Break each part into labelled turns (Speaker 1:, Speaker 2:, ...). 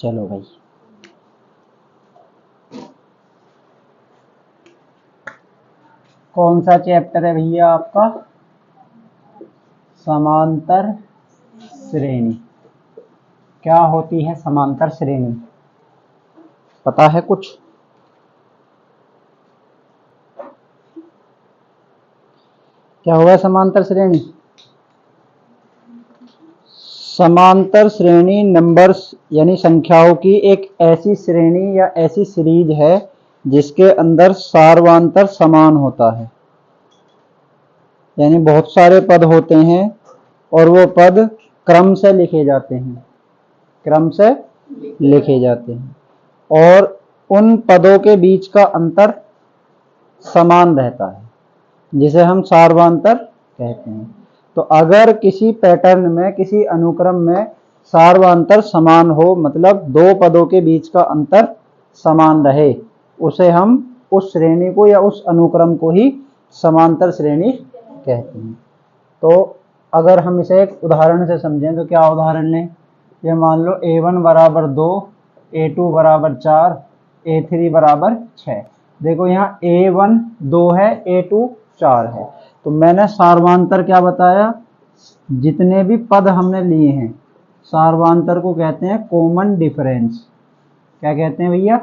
Speaker 1: चलो भाई, कौन सा चैप्टर है भैया आपका? समांतर श्रेणी। क्या होती है समांतर श्रेणी, पता है कुछ? क्या हुआ समांतर श्रेणी? समांतर श्रेणी नंबर्स यानी संख्याओं की एक ऐसी श्रेणी या ऐसी सीरीज है जिसके अंदर सार्वंतर समान होता है। यानी बहुत सारे पद होते हैं और वो पद क्रम से लिखे जाते हैं, क्रम से लिखे जाते हैं और उन पदों के बीच का अंतर समान रहता है, जिसे हम सार्वंतर कहते हैं। तो अगर किसी पैटर्न में, किसी अनुक्रम में सार्वंतर समान हो, मतलब दो पदों के बीच का अंतर समान रहे, उसे हम उस श्रेणी को या उस अनुक्रम को ही समांतर श्रेणी कहते हैं। तो अगर हम इसे एक उदाहरण से समझें तो क्या उदाहरण लें? ये मान लो a1 बराबर 2, a2 बराबर 4, a3 बराबर 6। देखो यहाँ a1 2 है, a2 4 है। तो मैंने सार्वंतर क्या बताया? जितने भी पद हमने लिए हैं, सार्वंतर को कहते हैं कॉमन डिफरेंस। क्या कहते हैं भैया?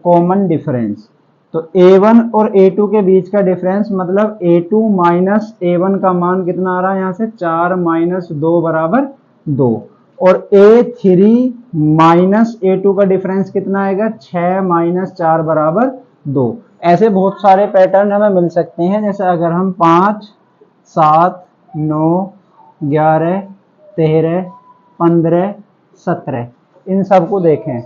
Speaker 1: Common difference. तो a1 और a2 के बीच का डिफरेंस मतलब a2 माइनस a1 का मान कितना आ रहा है? यहाँ से 4 माइनस 2 बराबर 2। और a3 माइनस a2 का डिफरेंस कितना आएगा? 6 माइनस 4 बराबर 2। ऐसे बहुत सारे पैटर्न हमें मिल सकते हैं। जैसे अगर हम 5, 7, 9, 11, 13, 15, 17 इन सबको देखें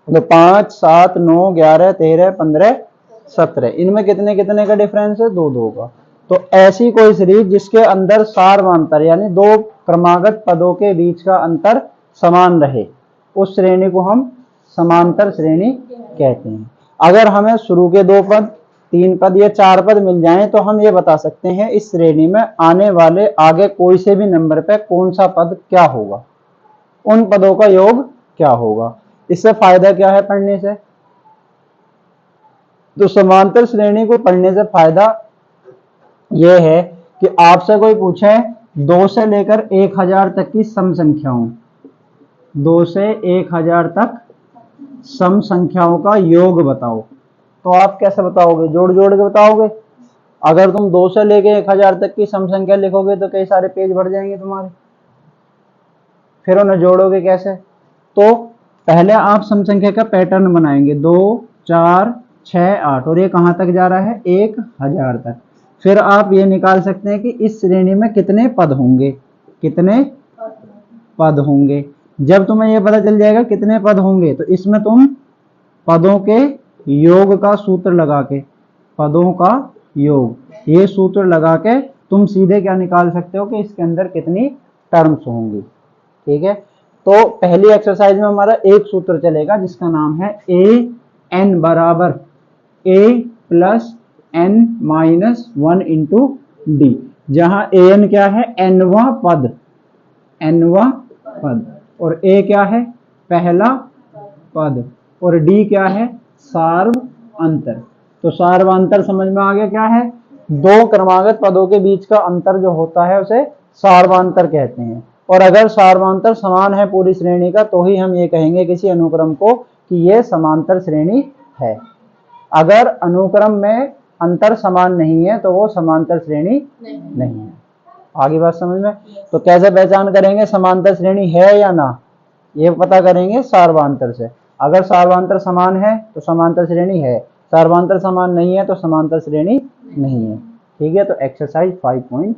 Speaker 1: तो 5, 7, 9, 11, 13, 15, 17 इनमें कितने कितने का डिफरेंस है? 2 2 का। तो ऐसी कोई सीरीज जिसके अंदर सार्वंतर यानी दो क्रमागत पदों के बीच का अंतर समान रहे, उस श्रेणी को हम समांतर श्रेणी कहते हैं। अगर हमें शुरू के 2 पद, 3 पद या 4 पद मिल जाएं तो हम ये बता सकते हैं इस श्रेणी में आने वाले आगे कोई से भी नंबर पे कौन सा पद क्या होगा, उन पदों का योग क्या होगा। इससे फायदा क्या है पढ़ने से? तो समांतर श्रेणी को पढ़ने से फायदा यह है कि आपसे कोई पूछे 2 से लेकर 1000 तक की सम संख्याओं, 2 से 1000 तक सम संख्याओं का योग बताओ, तो आप कैसे बताओगे? जोड़ जोड़ के बताओगे। अगर तुम 2 से लेकर 1000 तक की सम संख्या लिखोगे तो कई सारे पेज भर जाएंगे तुम्हारे, फिर उन्हें जोड़ोगे कैसे? तो पहले आप सम संख्या का पैटर्न बनाएंगे, 2, 4, 6, 8 और ये कहां तक जा रहा है? 1000 तक। फिर आप ये निकाल सकते हैं कि इस श्रेणी में कितने पद होंगे, कितने पद होंगे। जब तुम्हें ये पता चल जाएगा कितने पद होंगे तो इसमें तुम पदों के योग का सूत्र लगा के, पदों का योग, ये सूत्र लगा के तुम सीधे क्या निकाल सकते हो कि इसके अंदर कितनी टर्म्स होंगी। ठीक है, तो पहली एक्सरसाइज में हमारा एक सूत्र चलेगा जिसका नाम है ए एन बराबर a plus n minus 1 into d, जहां ए एन क्या है? एनवा पद, एनवा पद, और ए क्या है? पहला पद, और डी क्या है? सार्व अंतर। तो सार्व अंतर समझ में आ गया क्या है? दो क्रमागत पदों के बीच का अंतर जो होता है उसे सार्वांतर कहते हैं। और अगर सार्वांतर समान है पूरी श्रेणी का तो ही हम ये कहेंगे किसी अनुक्रम को कि ये समांतर श्रेणी है। अगर अनुक्रम में अंतर समान नहीं है तो वो समांतर श्रेणी नहीं है। आगे बात समझ में? तो कैसे पहचान करेंगे समांतर श्रेणी है या ना? ये पता करेंगे सार्वांतर से। अगर सार्वांतर समान है तो समांतर श्रेणी है, सार्वांतर समान नहीं है तो समांतर श्रेणी नहीं है। ठीक है, तो एक्सरसाइज 5.1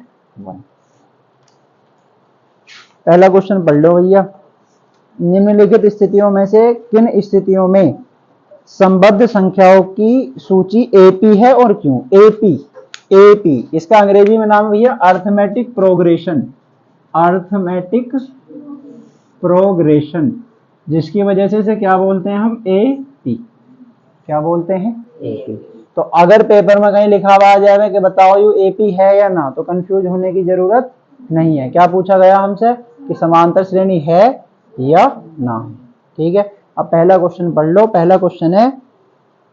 Speaker 1: पहला क्वेश्चन पढ़ लो भैया। निम्नलिखित स्थितियों में से किन स्थितियों में संबद्ध संख्याओं की सूची एपी है और क्यों? एपी, एपी इसका अंग्रेजी में नाम भैया अर्थमेटिक प्रोग्रेशन, अर्थमेटिक प्रोग्रेशन, जिसकी वजह से इसे क्या बोलते हैं हम? एपी। क्या बोलते हैं? एपी। तो अगर पेपर में कहीं लिखा हुआ आ जाए कि बताओ ये एपी है या ना, तो कंफ्यूज होने की जरूरत नहीं है। क्या पूछा गया हमसे कि समांतर श्रेणी है या ना? ठीक है, अब पहला क्वेश्चन पढ़ लो। पहला क्वेश्चन है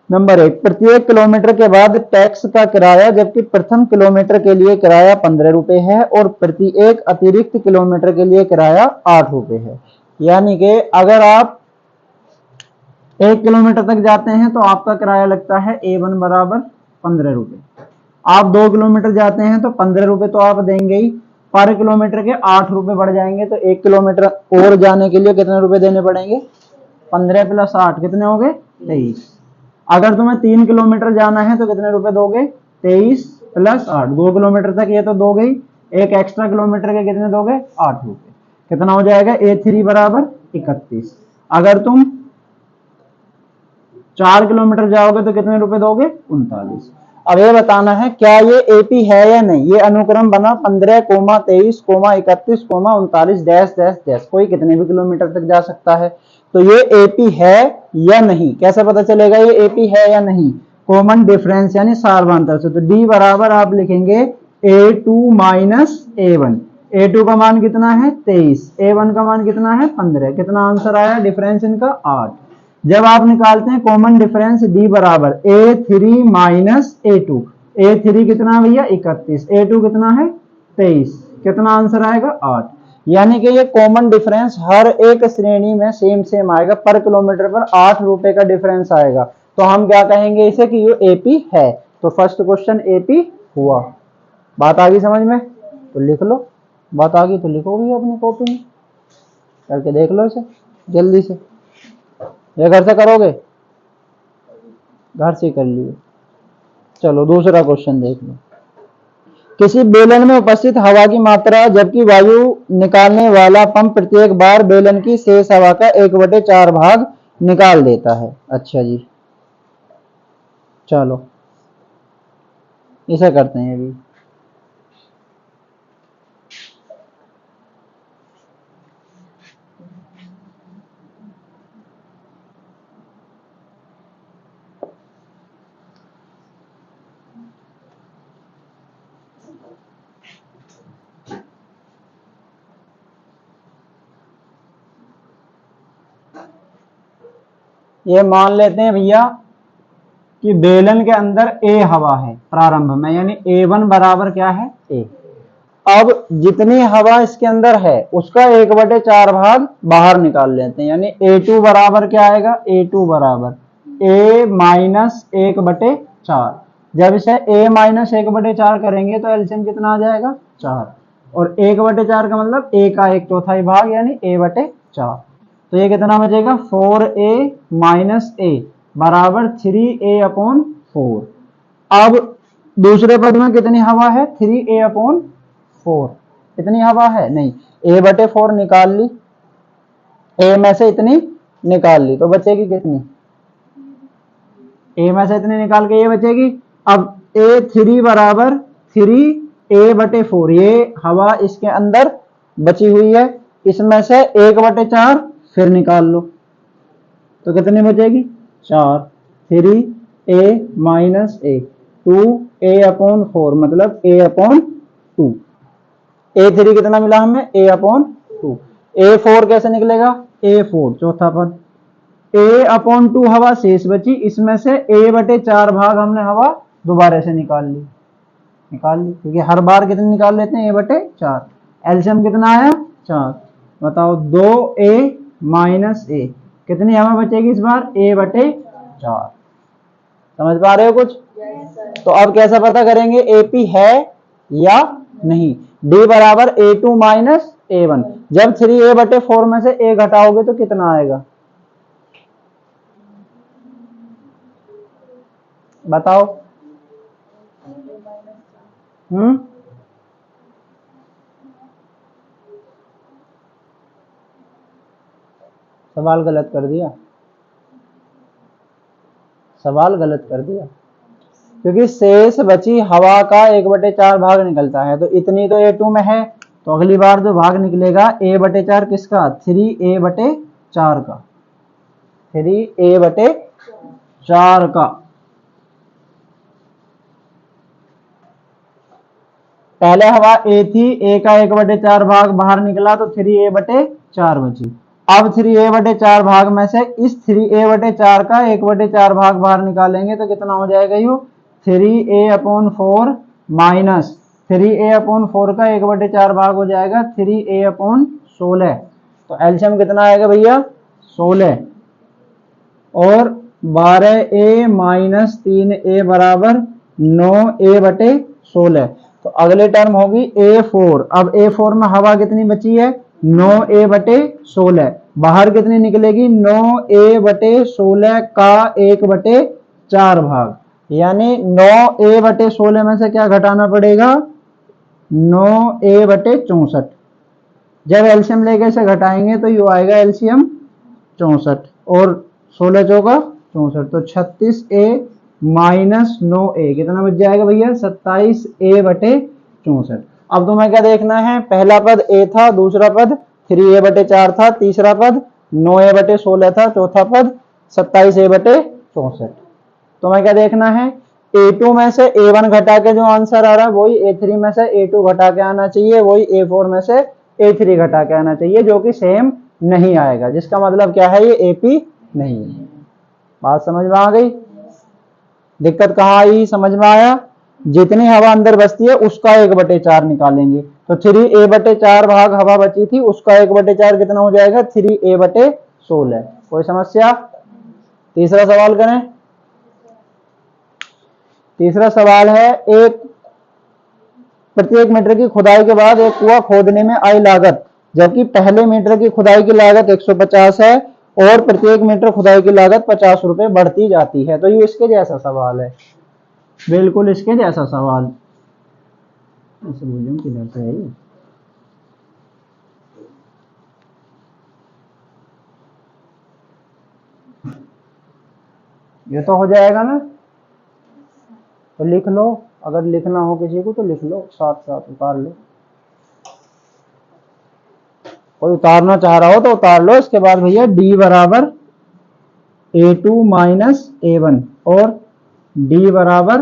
Speaker 1: नंबर 1, प्रत्येक किलोमीटर के बाद टैक्स का किराया जबकि प्रथम किलोमीटर के लिए किराया 15 रुपए है और प्रति एक अतिरिक्त किलोमीटर के लिए किराया 8 रुपए है। यानी कि अगर आप 1 किलोमीटर तक जाते हैं तो आपका किराया लगता है A1 बराबर 15 रुपए। आप 2 किलोमीटर जाते हैं तो 15 रुपए तो आप देंगे ही, पर किलोमीटर के 8 रुपए बढ़ जाएंगे, तो 1 किलोमीटर और जाने के लिए कितने रुपए देने पड़ेंगे? 15 प्लस 8 कितने हो गए? 23। अगर तुम्हें 3 किलोमीटर जाना है तो कितने रुपए दोगे? 23 प्लस 8, 2 किलोमीटर तक ये तो दोगे ही, एक एक्स्ट्रा किलोमीटर के कितने दोगे? 8 रुपए। कितना हो जाएगा? A3 बराबर 31। अगर तुम 4 किलोमीटर जाओगे तो कितने रुपए दोगे? 39। अब ये बताना है क्या ये एपी है या नहीं। ये अनुक्रम बना 15, 23, 31, 39 डैश डैश डैश, कोई कितने भी किलोमीटर तक जा सकता है। तो ये एपी है या नहीं, कैसे पता चलेगा ये एपी है या नहीं? कॉमन डिफरेंस यानी सार्वधातुक से। तो डी बराबर आप लिखेंगे A2 माइनस A1। A2 का मान कितना है? 23। A1 का मान कितना है? 15। कितना आंसर आया डिफरेंस इनका? 8। जब आप निकालते हैं कॉमन डिफरेंस डी बराबर A3 माइनस A2। A3 कितना भैया? 31। A2 कितना है? 23। कितना आंसर आएगा? 8। यानी कि ये कॉमन डिफरेंस हर एक श्रेणी में सेम सेम आएगा, पर किलोमीटर पर 8 रुपए का डिफरेंस आएगा। तो हम क्या कहेंगे इसे कि ये एपी है। तो फर्स्ट क्वेश्चन एपी हुआ। बात आ गई समझ में? तो लिख लो, बात आ गई तो लिखो भी अपनी कॉपी में, करके देख लो इसे जल्दी से। ये घर से करोगे? घर से कर लिए। चलो दूसरा क्वेश्चन देख लो। किसी बेलन में उपस्थित हवा की मात्रा जबकि वायु निकालने वाला पंप प्रत्येक बार बेलन की शेष हवा का 1/4 भाग निकाल देता है। अच्छा जी, चलो इसे करते हैं अभी। ये मान लेते हैं भैया कि बेलन के अंदर ए हवा है प्रारंभ में, यानी A1 बराबर क्या है? A। अब जितनी हवा इसके अंदर है उसका 1/4 भाग बाहर निकाल लेते हैं, यानी A2 बराबर क्या आएगा? A2 बराबर A माइनस 1/4। जब इसे A माइनस 1/4 करेंगे तो एलसीएम कितना आ जाएगा? 4। और 1/4 का मतलब A का 1/4 भाग यानी A/4। तो ये कितना बचेगा? 4A माइनस A बराबर 3A/4। अब दूसरे पद में कितनी हवा है? 3A/4। इतनी हवा है नहीं, A/4 निकाल ली, A में से इतनी निकाल ली तो बचेगी कितनी? A में से इतनी निकाल के ये बचेगी। अब A3 बराबर 3A/4, ये हवा इसके अंदर बची हुई है, इसमें से 1/4 फिर निकाल लो तो कितनी बचेगी? 4। 3A माइनस A 2A/4 मतलब A/2। A3 कितना मिला हमें? A/2। A4 कैसे निकलेगा? A4 चौथा पद। A/2 हवा शेष बची, इसमें से A/4 भाग हमने हवा दोबारा से निकाल ली क्योंकि हर बार कितने निकाल लेते हैं? A/4। एलसीएम कितना आया? 4। बताओ 2A माइनस A, कितनी हवा बचेगी इस बार? A/4। समझ पा रहे हो कुछ? तो अब कैसे पता करेंगे एपी है या नहीं? डी बराबर A2 माइनस A1। जब 3A/4 में से A घटाओगे तो कितना आएगा? बताओ। सवाल गलत कर दिया, सवाल गलत कर दिया, क्योंकि शेष बची हवा का 1/4 भाग निकलता है, तो इतनी तो A2 में है, तो अगली बार जो भाग निकलेगा A/4 किसका? 3A/4 का, 3A/4 का। पहले हवा A थी, A का 1/4 भाग बाहर निकला तो 3A/4 बची। अब 3a/4 भाग में से इस 3a/4 का 1/4 भाग बाहर निकालेंगे तो कितना हो जाएगा यू 3a/4 माइनस 3a/4 का 1/4 भाग हो जाएगा 3a/16। तो एलसीएम कितना आएगा भैया 16 और 12a माइनस 3a बराबर 9a/16। तो अगले टर्म होगी a4। अब a4 में हवा कितनी बची है 9a/16। बाहर कितनी निकलेगी 9a/16 का 1/4 भाग, यानी 9a/16 में से क्या घटाना पड़ेगा 9a/64। जब एलसीएम लेके इसे घटाएंगे तो यू आएगा एलसीएम 64 और 16 चौका 64। तो 36a माइनस 9a कितना बच जाएगा भैया 27a/64। अब तुम्हें क्या देखना है, पहला पद a था, दूसरा पद 3a/4 था, तीसरा पद 9a/16 था, चौथा पद 27a/64। तुम्हें क्या देखना है a2 में से a1 घटा के जो आंसर आ रहा है वही a3 में से a2 घटा के आना चाहिए, वही a4 में से a3 घटा के आना चाहिए, जो कि सेम नहीं आएगा, जिसका मतलब क्या है ये AP नहीं है। बात समझ में आ गई? दिक्कत कहाँ आई, समझ में आया? जितनी हवा अंदर बचती है उसका 1/4 निकालेंगे। तो 3a/4 भाग हवा बची थी, उसका 1/4 कितना हो जाएगा 3a/16। कोई समस्या? तीसरा सवाल करें। तीसरा सवाल है, एक प्रत्येक मीटर की खुदाई के बाद एक कुआं खोदने में आई लागत, जबकि पहले मीटर की खुदाई की लागत 150 है और प्रत्येक मीटर खुदाई की लागत 50 रुपए बढ़ती जाती है। तो ये इसके जैसा सवाल है, बिल्कुल इसके जैसा सवाल। किधर से है ये तो हो जाएगा ना, तो लिख लो, अगर लिखना हो किसी को तो लिख लो, साथ साथ उतार लो। कोई उतारना चाह रहा हो तो उतार लो। इसके बाद भैया D बराबर A2 माइनस A1 और D बराबर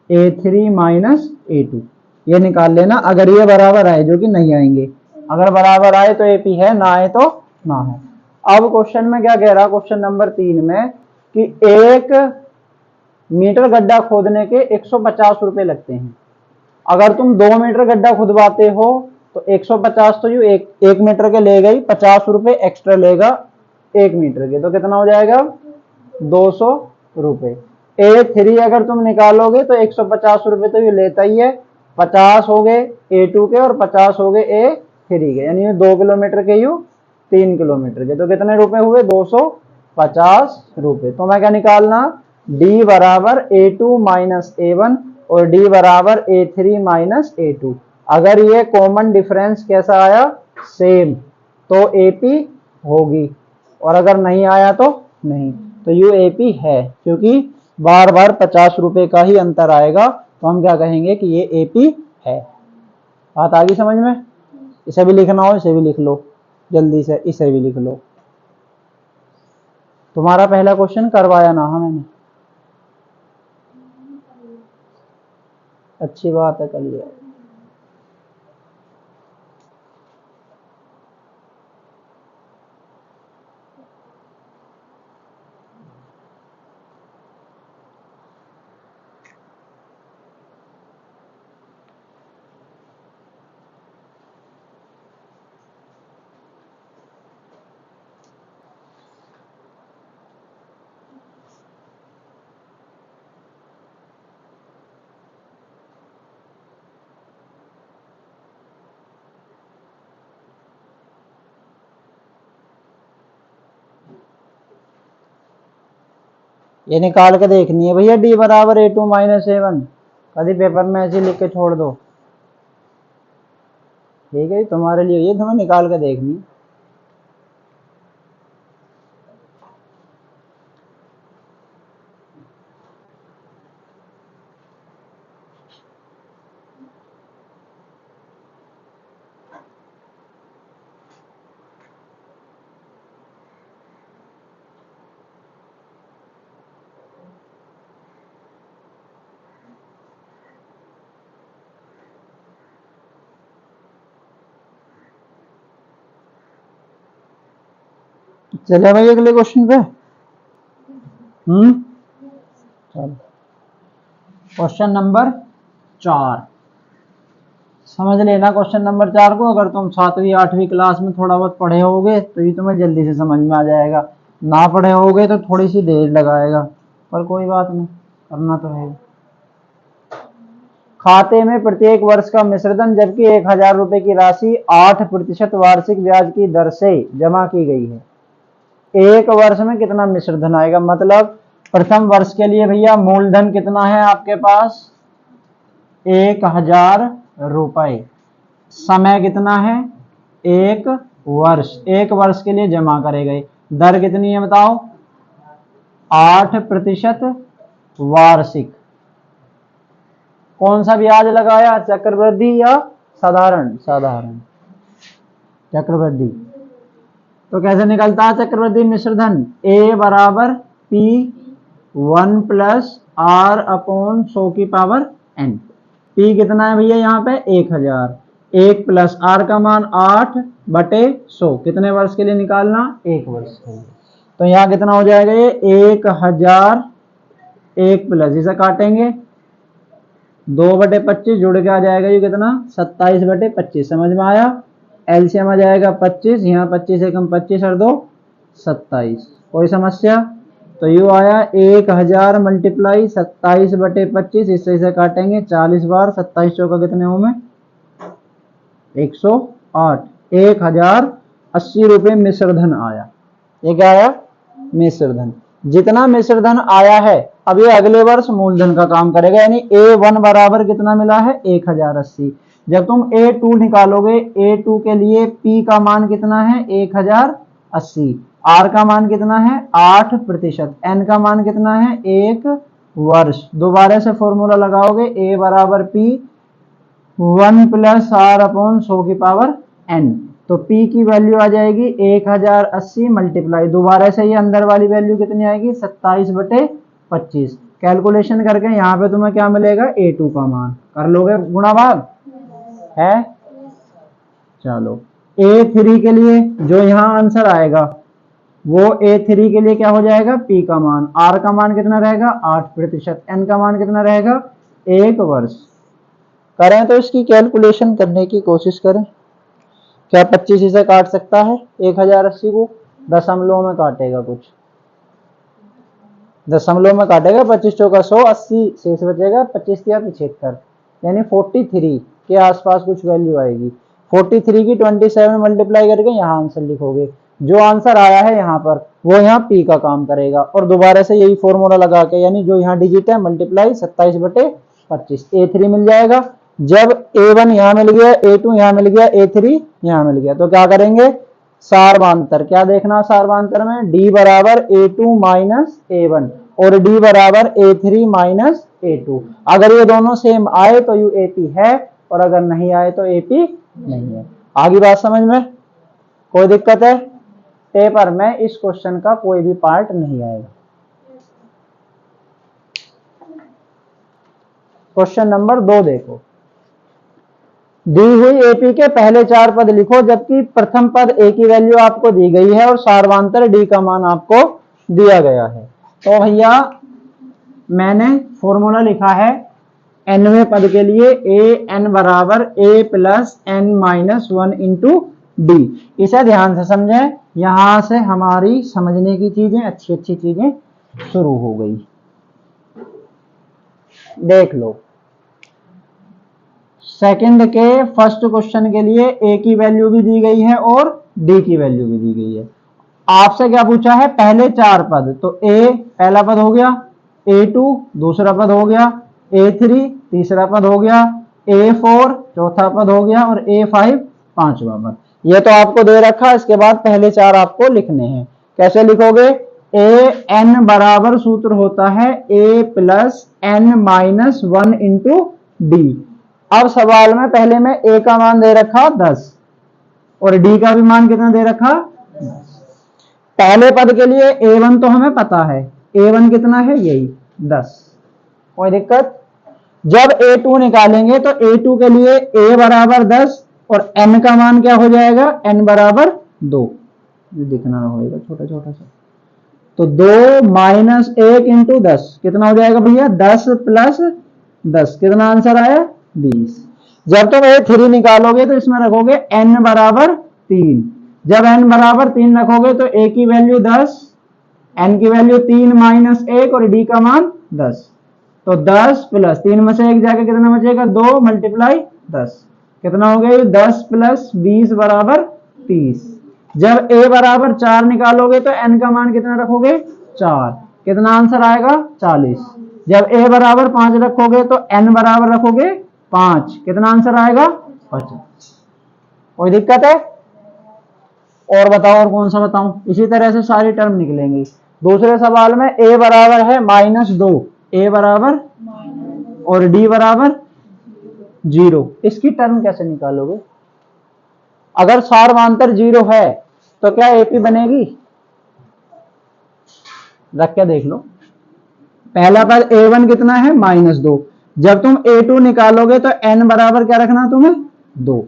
Speaker 1: A3 माइनस A2 ये निकाल लेना, अगर ये बराबर आए, जो कि नहीं आएंगे। अगर बराबर आए तो AP है, ना आए तो ना है। अब क्वेश्चन में क्या कह रहा है, क्वेश्चन नंबर 3 में कि 1 मीटर गड्ढा खोदने के 150 रुपए लगते हैं। अगर तुम 2 मीटर गड्ढा खुदवाते हो तो 150 तो यू एक मीटर के ले गई, 50 रुपए एक्स्ट्रा लेगा 1 मीटर के, तो कितना हो जाएगा 200 रुपए। A3 अगर तुम निकालोगे तो 150 रुपए तो ये लेता ही है, 50 हो गए A2 के और 50 हो गए A3 के, यानी 2 किलोमीटर के यू 3 किलोमीटर के, तो कितने रुपए हुए 250 रुपए। तो मैं क्या निकालना D बराबर A2 माइनस A1 और D बराबर A3 माइनस A2। अगर ये कॉमन डिफरेंस कैसा आया सेम तो AP होगी, और अगर नहीं आया तो नहीं। तो यू AP है, क्योंकि बार बार 50 रुपए का ही अंतर आएगा, तो हम क्या कहेंगे कि ये AP है। बात आ गई समझ में? इसे भी लिखना हो इसे भी लिख लो, जल्दी से इसे भी लिख लो। तुम्हारा पहला क्वेश्चन करवाया ना मैंने, अच्छी बात है, कर लिया। ये निकाल के देखनी है भैया D बराबर A2 माइनस A1, कभी पेपर में ऐसे लिख के छोड़ दो, ठीक है? तुम्हारे लिए ये तुम्हें निकाल के देखनी। चले भाई अगले क्वेश्चन पे। चलो क्वेश्चन नंबर 4 समझ लेना। क्वेश्चन नंबर 4 को अगर तुम 7वीं 8वीं क्लास में थोड़ा बहुत पढ़े होगे तो ये तुम्हें जल्दी से समझ में आ जाएगा, ना पढ़े होगे तो थोड़ी सी देर लगाएगा, पर कोई बात नहीं, करना तो है। खाते में प्रत्येक वर्ष का मिश्रधन जबकि 1000 रुपए की राशि 8% वार्षिक ब्याज की दर से जमा की गई है, एक वर्ष में कितना मिश्रधन आएगा? मतलब प्रथम वर्ष के लिए भैया मूलधन कितना है आपके पास? 1000 रुपए। समय कितना है? 1 वर्ष। 1 वर्ष के लिए जमा करे गए। दर कितनी है बताओ? 8% वार्षिक। कौन सा ब्याज लगाया, चक्रवृद्धि या साधारण? साधारण चक्रवृद्धि। तो कैसे निकलता है चक्रवृद्धि मिश्रधन? A बराबर P1 प्लस R अपॉन 100 की पावर n। P कितना है भैया यहाँ पे? 1000। 1 प्लस R का मान 8/100। कितने वर्ष के लिए निकालना? 1 वर्ष के लिए। तो यहाँ कितना हो जाएगा? ये 1000 1 प्लस इसे काटेंगे 2/25 जुड़ के आ जाएगा ये कितना? 27/25। समझ में आया? एलसीएम आ जाएगा 25, यहाँ 25 एकम 25 और 2 27। कोई समस्या? तो यू आया 1000 मल्टीप्लाई 27/25, इससे इसे काटेंगे 40 बार। 27 चौका कितने हो में? 108। 1080 रुपये मिश्रधन आया। ये क्या आया? मिश्रधन। जितना मिश्रधन आया है अब ये अगले वर्ष मूलधन का काम करेगा, यानी A1 बराबर कितना मिला है? 1080। जब तुम A2 निकालोगे, A2 के लिए P का मान कितना है? 1080। R का मान कितना है? 8%। N का मान कितना है? 1 वर्ष। दोबारा से फॉर्मूला लगाओगे, A बराबर P1 प्लस R अपॉन 100 की पावर n। तो P की वैल्यू आ जाएगी 1080 मल्टीप्लाई, दोबारा से ये अंदर वाली वैल्यू कितनी आएगी? 27/25। कैलकुलेशन करके यहाँ पे तुम्हें क्या मिलेगा? A2 का मान। कर लोगे गुणा भाग है? चलो A3 के लिए जो यहाँ आंसर आएगा वो A3 के लिए क्या हो जाएगा? P का मान। R का मान कितना रहेगा? 8%। N का मान कितना रहेगा? 1 वर्ष। करें तो इसकी कैलकुलेशन करने की कोशिश करें। क्या 25 से काट सकता है 1080 को? दशमलव में काटेगा, कुछ दशमलव में काटेगा। 25 चौका 100, 80 शेष बचेगा। 25 या 75 यानी 43 के आसपास कुछ वैल्यू आएगी। 43 की 27 मल्टीप्लाई करके यहाँ आंसर लिखोगे। जो आंसर आया है यहाँ पर वो यहाँ P का काम करेगा, और दोबारा से यही फॉर्मूला लगा के, यानी जो यहाँ डिजिट है मल्टीप्लाई 27/25, A3 मिल जाएगा। जब A1 यहाँ मिल गया, A2 यहाँ मिल गया, A3 यहाँ मिल गया, तो क्या करेंगे? सार्वांतर। क्या देखना सार्वांतर में? D बराबर A2 माइनस A1 और D बराबर A3 माइनस A2। अगर ये दोनों सेम आए तो यू AP है, और अगर नहीं आए तो AP नहीं है। आगे बात समझ में? कोई दिक्कत है? पेपर में इस क्वेश्चन का कोई भी पार्ट नहीं आएगा। क्वेश्चन नंबर 2 देखो। दी हुई एपी के पहले 4 पद लिखो जबकि प्रथम पद ए की वैल्यू आपको दी गई है और सार्वांतर डी का मान आपको दिया गया है। तो भैया मैंने फॉर्मूला लिखा है nवें पद के लिए ए एन बराबर a plus n minus 1 into d. इसे ध्यान से समझें, यहां से हमारी समझने की चीजें अच्छी अच्छी चीजें शुरू हो गई। देख लो, सेकंड के फर्स्ट क्वेश्चन के लिए ए की वैल्यू भी दी गई है और डी की वैल्यू भी दी गई है। आपसे क्या पूछा है? पहले 4 पद। तो ए पहला पद हो गया, A2 दूसरा पद हो गया, A3 तीसरा पद हो गया, A4 चौथा पद हो गया और A5 पांचवा पद। ये तो आपको दे रखा है। इसके बाद पहले 4 आपको लिखने हैं। कैसे लिखोगे? ए एन बराबर सूत्र होता है a plus n minus 1 into d. अब सवाल में पहले में ए का मान दे रखा 10 और डी का भी मान कितना दे रखा? पहले पद के लिए A1 तो हमें पता है, A1 कितना है? यही 10। कोई दिक्कत? जब A2 निकालेंगे तो A2 के लिए A बराबर 10 और N का मान क्या हो जाएगा? N बराबर 2। ये दिखना होगा छोटा छोटा सा। तो 2 माइनस 1 इंटू 10 कितना हो जाएगा भैया? 10 प्लस 10 कितना आंसर आया? 20। जब तुम A3 निकालोगे तो इसमें रखोगे n बराबर 3। जब n बराबर 3 रखोगे तो a की वैल्यू 10, n की वैल्यू 3 माइनस 1 और d का मान 10। तो 10 प्लस 3 में से 1 जाके कितना बचेगा? 2 मल्टीप्लाई 10 कितना हो गया? 10 प्लस 20 बराबर 30। जब a बराबर 4 निकालोगे तो n का मान कितना रखोगे? 4। कितना आंसर आएगा? 40। जब a बराबर 5 रखोगे तो n बराबर रखोगे 5 कितना आंसर आएगा? 50। कोई दिक्कत है? और बताओ, और कौन सा बताऊं? इसी तरह से सारी टर्म निकलेंगी। दूसरे सवाल में a बराबर है -2, a बराबर और d बराबर 0। इसकी टर्म कैसे निकालोगे? अगर सार्वमांतर 0 है तो क्या AP बनेगी? रख के देख लो। पहला पद A1 कितना है? -2। जब तुम A2 निकालोगे तो n बराबर क्या रखना तुम्हें? 2।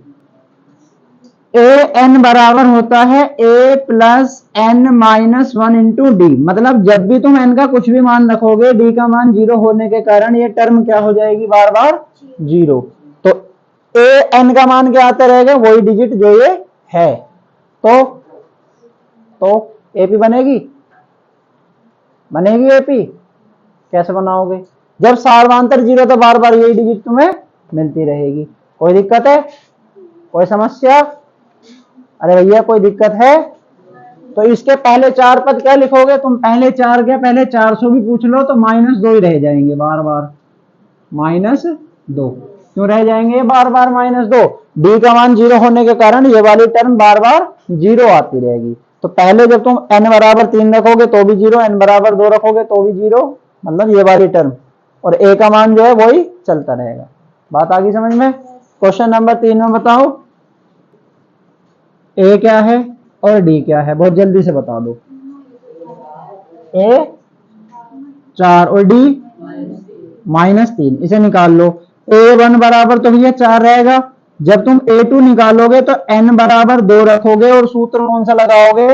Speaker 1: an बराबर होता है a plus n minus 1 into D. मतलब जब भी तुम n का कुछ भी मान रखोगे d का मान 0 होने के कारण ये टर्म क्या हो जाएगी? बार बार 0। तो an का मान क्या आता रहेगा? वही डिजिट जो ये है। तो AP बनेगी? बनेगी AP? कैसे बनाओगे? जब सार्वमांतर 0 तो बार बार यही डिजिट तुम्हें मिलती रहेगी। कोई दिक्कत है? कोई समस्या? अरे भैया कोई दिक्कत है? तो इसके पहले 4 पद क्या लिखोगे तुम? पहले 4 क्या? पहले 400 भी पूछ लो तो -2 ही रह जाएंगे बार बार। -2 क्यों रह जाएंगे बार बार? -2 डी का मान 0 होने के कारण ये वाली टर्म बार बार 0 आती रहेगी। तो पहले जब तुम n बराबर 3 रखोगे तो भी 0, n बराबर 2 रखोगे तो भी 0, मतलब ये वाली टर्म। और a का मान जो है वही चलता रहेगा। बात आ गई समझ में? क्वेश्चन नंबर 3 में बताओ a क्या है और d क्या है? बहुत जल्दी से बता दो। a 4 और d -3। इसे निकाल लो। A1 बराबर तो भैया 4 रहेगा। जब तुम A2 निकालोगे तो n बराबर 2 रखोगे और सूत्र कौन सा लगाओगे?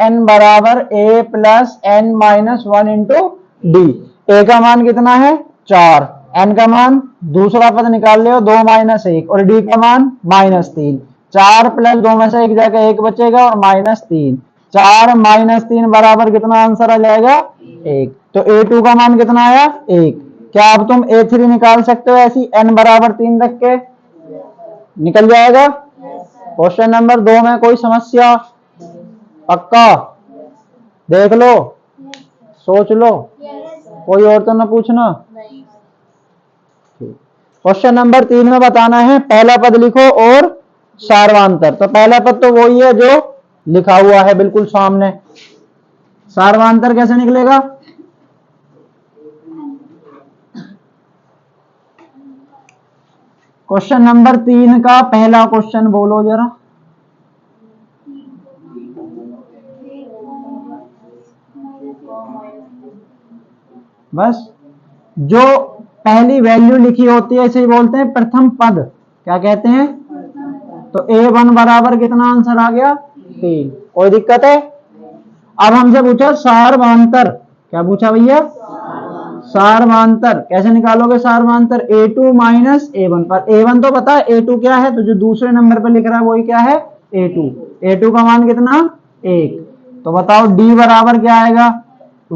Speaker 1: an बराबर a plus n minus 1 into D. a का मान कितना है? 4। n का मान दूसरा पद निकाल लो 2 माइनस 1 और d का मान -3। 4 प्लस 2 में से 1 जाकर 1 बचेगा और -3। 4 -3 बराबर कितना आंसर आ जाएगा? 1। तो A2 का मान कितना आया? 1। क्या अब तुम A3 निकाल सकते हो ऐसी n बराबर 3 रख के? निकल जाएगा। क्वेश्चन नंबर 2 में कोई समस्या? पक्का? देख लो, सोच लो, कोई और तो ना पूछना। क्वेश्चन नंबर 3 में बताना है पहला पद लिखो और सार्वमांतर। तो पहला पद तो वही है जो लिखा हुआ है बिल्कुल सामने। सार्वमांतर कैसे निकलेगा? क्वेश्चन नंबर 3 का पहला क्वेश्चन बोलो जरा। बस जो पहली वैल्यू लिखी होती है इसे बोलते हैं प्रथम पद। क्या कहते हैं? तो A1 बराबर कितना आंसर आ गया? 3। कोई दिक्कत है? अब हमसे पूछा सार्वमांतर। क्या पूछा भैया? सार्वमांतर कैसे निकालोगे? सार्वमांतर A2 माइनस A1 पर A1 तो पता है, A2 क्या है? तो जो दूसरे नंबर पर लिख रहा है वही क्या है? A2। A2 का मान कितना? 1। तो बताओ D बराबर क्या आएगा?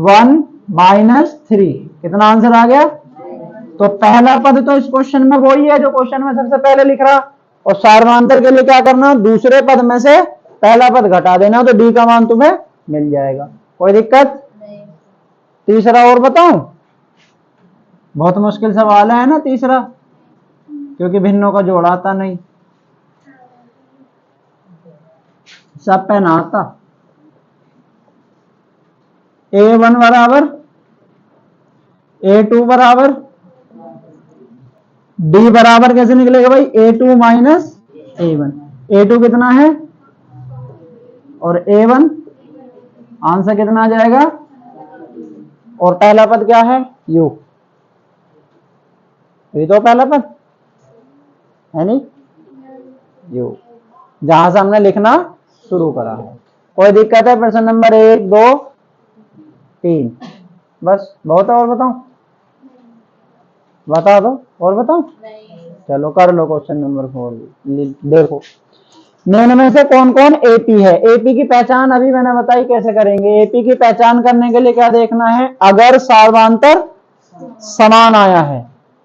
Speaker 1: 1 माइनस 3। कितना आंसर आ गया? तो पहला पद तो इस क्वेश्चन में वही है जो क्वेश्चन में सबसे पहले लिख रहा। और सार्वमांतर के लिए क्या करना? दूसरे पद में से पहला पद घटा देना तो डी का मान तुम्हें मिल जाएगा। कोई दिक्कत? तीसरा और बताऊं? बहुत मुश्किल सवाल है ना तीसरा, क्योंकि भिन्नों का जोड़ आता नहीं, सब पे ना आता। A1 बराबर A2 बराबर D बराबर कैसे निकलेगा भाई? A2 minus A1। A2 कितना है और A1? आंसर कितना आ जाएगा? और पहला पद क्या है? U। ये तो पहला पद है नहीं? U, जहां से हमने लिखना शुरू करा है। कोई दिक्कत है? प्रश्न नंबर 1 2 3 बस बहुत है? और बताऊं? बता दो और बताऊं? चलो कर लो क्वेश्चन नंबर 4। देखो, निम्न में से कौन कौन एपी है? एपी की पहचान अभी मैंने बताई कैसे करेंगे। एपी की पहचान करने के लिए क्या देखना है? अगर सार्वधांतर समान आया है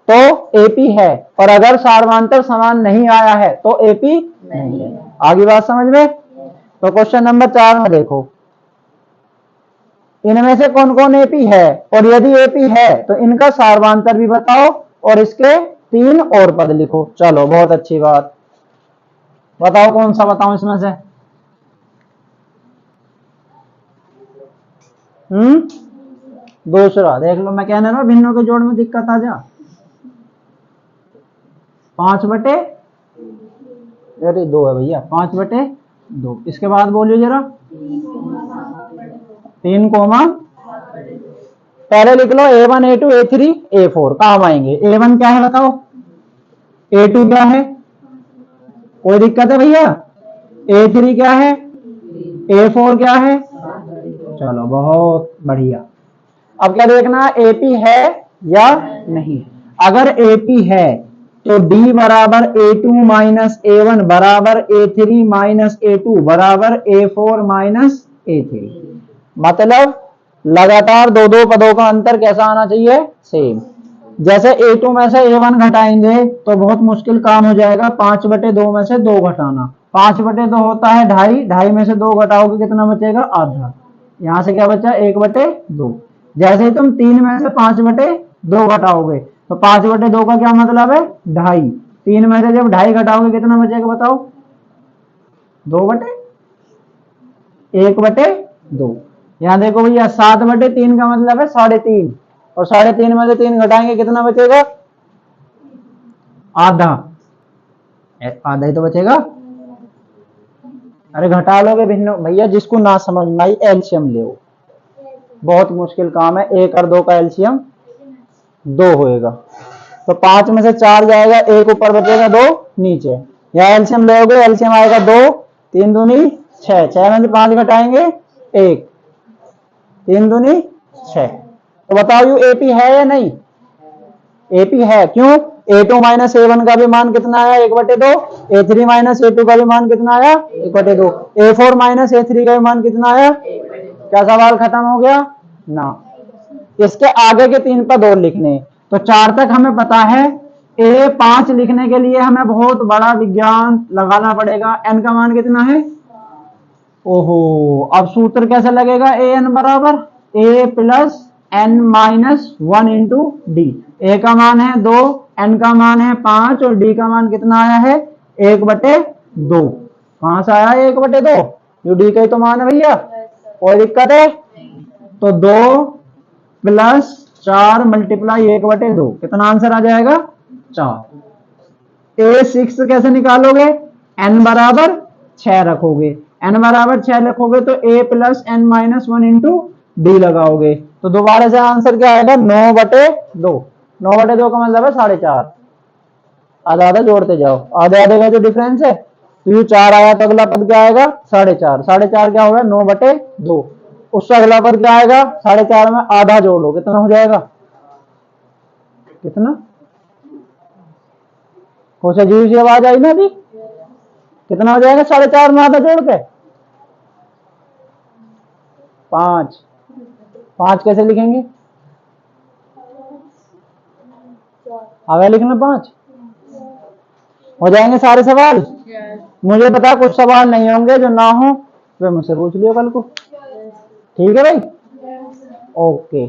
Speaker 1: तो एपी है, और अगर सार्वधांतर समान नहीं आया है तो एपी नहीं है। आगे बात समझ में? तो क्वेश्चन नंबर 4 में देखो, इनमें से कौन कौन एपी है, और यदि एपी है तो इनका सार्वधांतर भी बताओ और इसके 3 और पद लिखो। चलो बहुत अच्छी बात, बताओ कौन सा बताऊं इसमें से? दूसरा देख लो। मैं कहने रहा भिन्नों के जोड़ में दिक्कत आ जा। 5/2 है भैया, 5/2। इसके बाद बोलियो जरा। 3 कोमा, पहले लिख लो A1 A2 A3 A4 काम आएंगे। A1 क्या है बताओ? A2 क्या है? कोई दिक्कत है भैया? A3 क्या है? A4 क्या है? चलो बहुत बढ़िया। अब क्या देखना? एपी है या नहीं। अगर एपी है तो डी बराबर A2 माइनस A1 बराबर A3 माइनस A2 बराबर A4 माइनस A3। मतलब लगातार दो दो पदों का अंतर कैसा आना चाहिए? सेम। जैसे A2 में से A1 घटाएंगे तो बहुत मुश्किल काम हो जाएगा। 5/2 में से 2 घटाना। 5/2 होता है 2.5, 2.5 में से 2 घटाओगे कितना बचेगा? आधा। यहां से क्या बचा? 1/2। जैसे ही तुम 3 में से 5/2 घटाओगे तो 5/2 का क्या मतलब है? 2.5। 3 में से जब 2.5 घटाओगे कितना बचेगा बताओ? 1/2। यहाँ देखो भैया, 7/3 का मतलब है 3.5, और 3.5 में से 3 घटाएंगे कितना बचेगा? आधा। आधा ही तो बचेगा। अरे घटा लोगे भिन्न भैया, जिसको ना समझ में आई एलसीएम ले। बहुत मुश्किल काम है। 1 और 2 का एलसीएम 2 होएगा। तो 5 में से 4 जाएगा, 1 ऊपर बचेगा, 2 नीचे। यहाँ एलसीएम लोगे, एलसीएम आएगा 2, 3 दूनी 6, 6 में से 5 घटाएंगे 1, 3 दूनी 6। तो बताओ यू एपी है या नहीं? एपी है। क्यों? A2 माइनस A1 का भी मान कितना आया? 1/2। A3 माइनस A2 का भी मान कितना आया? 1/2। A4 माइनस A3 का भी मान कितना आया? क्या सवाल खत्म हो गया ना? इसके आगे के 3 पद और लिखने। तो 4 तक हमें पता है। A5 लिखने के लिए हमें बहुत बड़ा विज्ञान लगाना पड़ेगा। n का मान कितना है? ओहो, अब सूत्र कैसे लगेगा? an बराबर a plus n minus 1 into d. A का मान है 2, n का मान है 5 और d का मान कितना आया है? 1/2। कहां से आया 1/2? जो डी का तो मान है भैया। कोई दिक्कत है? तो 2 प्लस 4 मल्टीप्लाई 1/2 कितना आंसर आ जाएगा? 4। A6 कैसे निकालोगे? n बराबर 6 रखोगे। n बराबर 6 रखोगे तो a plus n minus 1 into D लगाओगे। तो दोबारा से आंसर क्या आएगा? 9/2। 9/2 का मतलब है 4.5। आधा आधा जोड़ते जाओ, आधे आधे का जो डिफरेंस है। तो ये 4 आया तो अगला पद क्या आएगा? 4.5। 4.5 क्या होगा? 9/2। उससे अगला पद क्या आएगा? 4.5 में आधा जोड़ लो, कितना हो जाएगा? कितना? कुछ अजीब सी आवाज आई ना अभी। कितना हो जाएगा 4.5 में आधा जोड़ के? 5। 5 कैसे लिखेंगे? आगे लिखना 5। हो जाएंगे सारे सवाल? मुझे पता कुछ सवाल नहीं होंगे, जो ना हो वे मुझसे पूछ लियो कल को। ठीक है भाई? ओके।